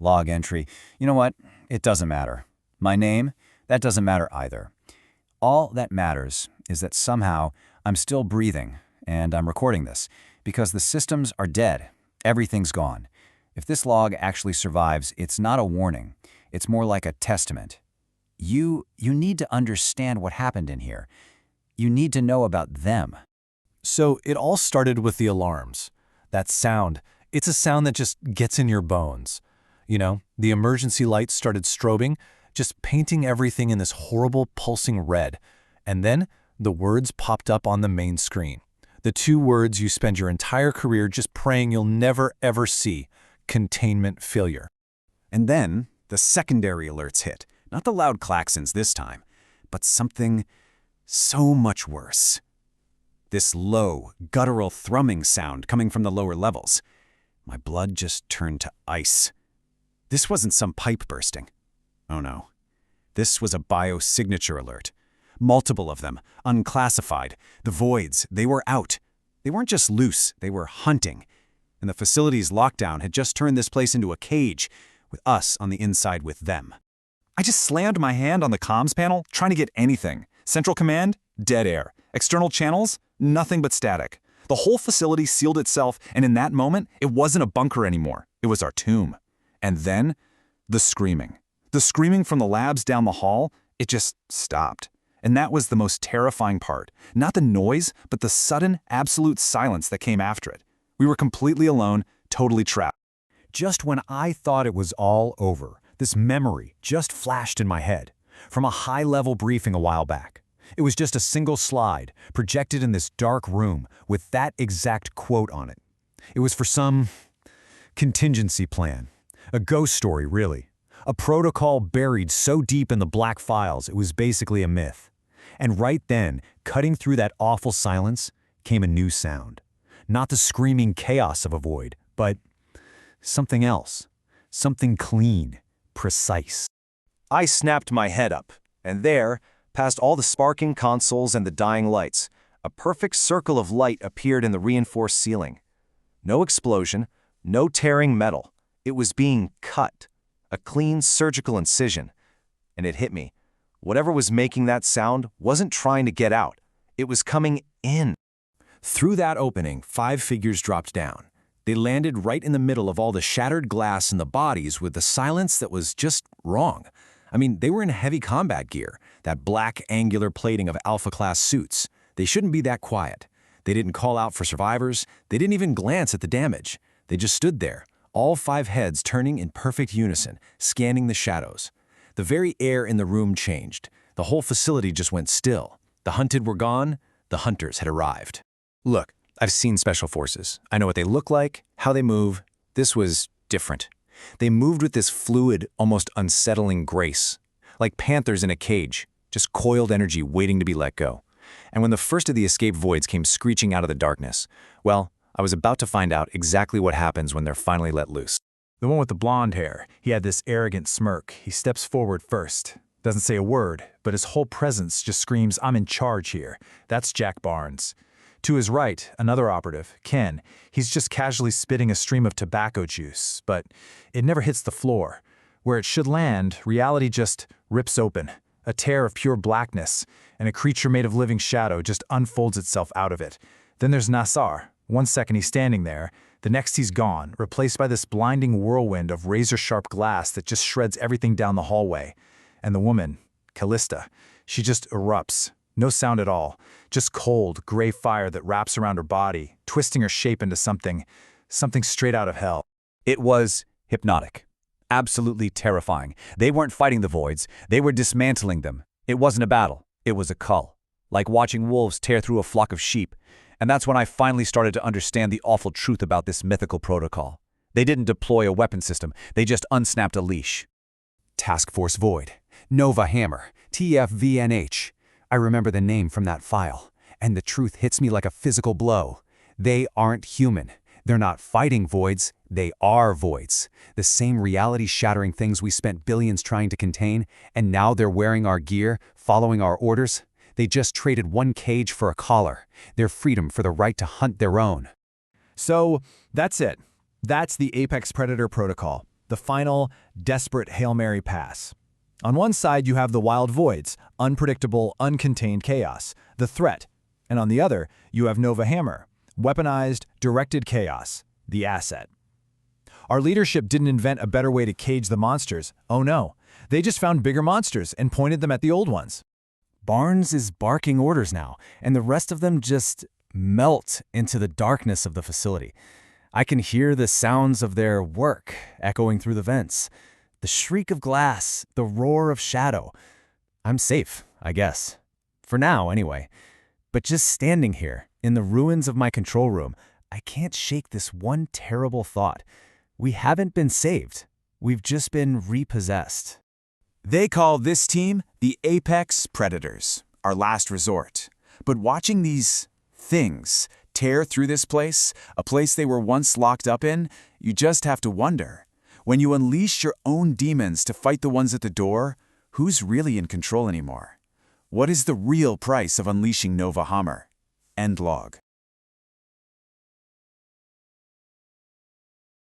Log entry. You know what? It doesn't matter. My name? That doesn't matter either. All that matters is that somehow I'm still breathing, and I'm recording this, because the systems are dead. Everything's gone. If this log actually survives, it's not a warning. It's more like a testament. You need to understand what happened in here. You need to know about them. So it all started with the alarms. That sound, it's a sound that just gets in your bones. You know, the emergency lights started strobing, just painting everything in this horrible pulsing red. And then the words popped up on the main screen. The two words you spend your entire career just praying you'll never ever see: containment failure. And then the secondary alerts hit. Not the loud klaxons this time, but something so much worse. This low, guttural thrumming sound coming from the lower levels. My blood just turned to ice. This wasn't some pipe bursting. Oh no. This was a biosignature alert. Multiple of them, unclassified. The voids, they were out. They weren't just loose, they were hunting. And the facility's lockdown had just turned this place into a cage, with us on the inside with them. I just slammed my hand on the comms panel, trying to get anything. Central command, dead air. External channels, nothing but static. The whole facility sealed itself, and in that moment, it wasn't a bunker anymore. It was our tomb. And then, the screaming. The screaming from the labs down the hall, it just stopped. And that was the most terrifying part. Not the noise, but the sudden, absolute silence that came after it. We were completely alone, totally trapped. Just when I thought it was all over, this memory just flashed in my head from a high-level briefing a while back. It was just a single slide, projected in this dark room with that exact quote on it. It was for some contingency plan. A ghost story, really. A protocol buried so deep in the black files it was basically a myth. And right then, cutting through that awful silence, came a new sound. Not the screaming chaos of a void, but something else. Something clean, precise. I snapped my head up, and there, past all the sparking consoles and the dying lights, a perfect circle of light appeared in the reinforced ceiling. No explosion, no tearing metal. It was being cut. A clean surgical incision. And it hit me. Whatever was making that sound wasn't trying to get out. It was coming in. Through that opening, 5 figures dropped down. They landed right in the middle of all the shattered glass and the bodies with a silence that was just wrong. I mean, they were in heavy combat gear, that black angular plating of Alpha-class suits. They shouldn't be that quiet. They didn't call out for survivors. They didn't even glance at the damage. They just stood there, all 5 heads turning in perfect unison, scanning the shadows. The very air in the room changed. The whole facility just went still. The hunted were gone. The hunters had arrived. Look, I've seen special forces. I know what they look like, how they move. This was different. They moved with this fluid, almost unsettling grace. Like panthers in a cage, just coiled energy waiting to be let go. And when the first of the escape voids came screeching out of the darkness, well, I was about to find out exactly what happens when they're finally let loose. The one with the blonde hair, he had this arrogant smirk. He steps forward first. Doesn't say a word, but his whole presence just screams, "I'm in charge here." That's Jack Barnes. To his right, another operative, Ken. He's just casually spitting a stream of tobacco juice, but it never hits the floor. Where it should land, reality just rips open. A tear of pure blackness, and a creature made of living shadow just unfolds itself out of it. Then there's Nassar. One second he's standing there, the next he's gone, replaced by this blinding whirlwind of razor-sharp glass that just shreds everything down the hallway. And the woman, Callista, she just erupts. No sound at all, just cold, gray fire that wraps around her body, twisting her shape into something straight out of hell. It was hypnotic. Absolutely terrifying. They weren't fighting the voids. They were dismantling them. It wasn't a battle. It was a cull. Like watching wolves tear through a flock of sheep. And that's when I finally started to understand the awful truth about this mythical protocol. They didn't deploy a weapon system. They just unsnapped a leash. Task Force Void. Nova Hammer. TFVNH. I remember the name from that file. And the truth hits me like a physical blow. They aren't human. They're not fighting voids. They are voids. The same reality-shattering things we spent billions trying to contain, and now they're wearing our gear, following our orders. They just traded one cage for a collar, their freedom for the right to hunt their own. So, that's it. That's the Apex Predator Protocol. the final, desperate Hail Mary pass. On one side, you have the wild voids, unpredictable, uncontained chaos, the threat. And on the other, you have Nova Hammer, weaponized, directed chaos, the asset. Our leadership didn't invent a better way to cage the monsters. Oh no. They just found bigger monsters and pointed them at the old ones. Barnes is barking orders now, and the rest of them just melt into the darkness of the facility. I can hear the sounds of their work echoing through the vents. The shriek of glass, the roar of shadow. I'm safe, I guess. For now, anyway. But just standing here, in the ruins of my control room, I can't shake this one terrible thought. We haven't been saved. We've just been repossessed. They call this team the Apex Predators, our last resort. But watching these things tear through this place, a place they were once locked up in, you just have to wonder. When you unleash your own demons to fight the ones at the door, who's really in control anymore? What is the real price of unleashing Nova Hammer? End log.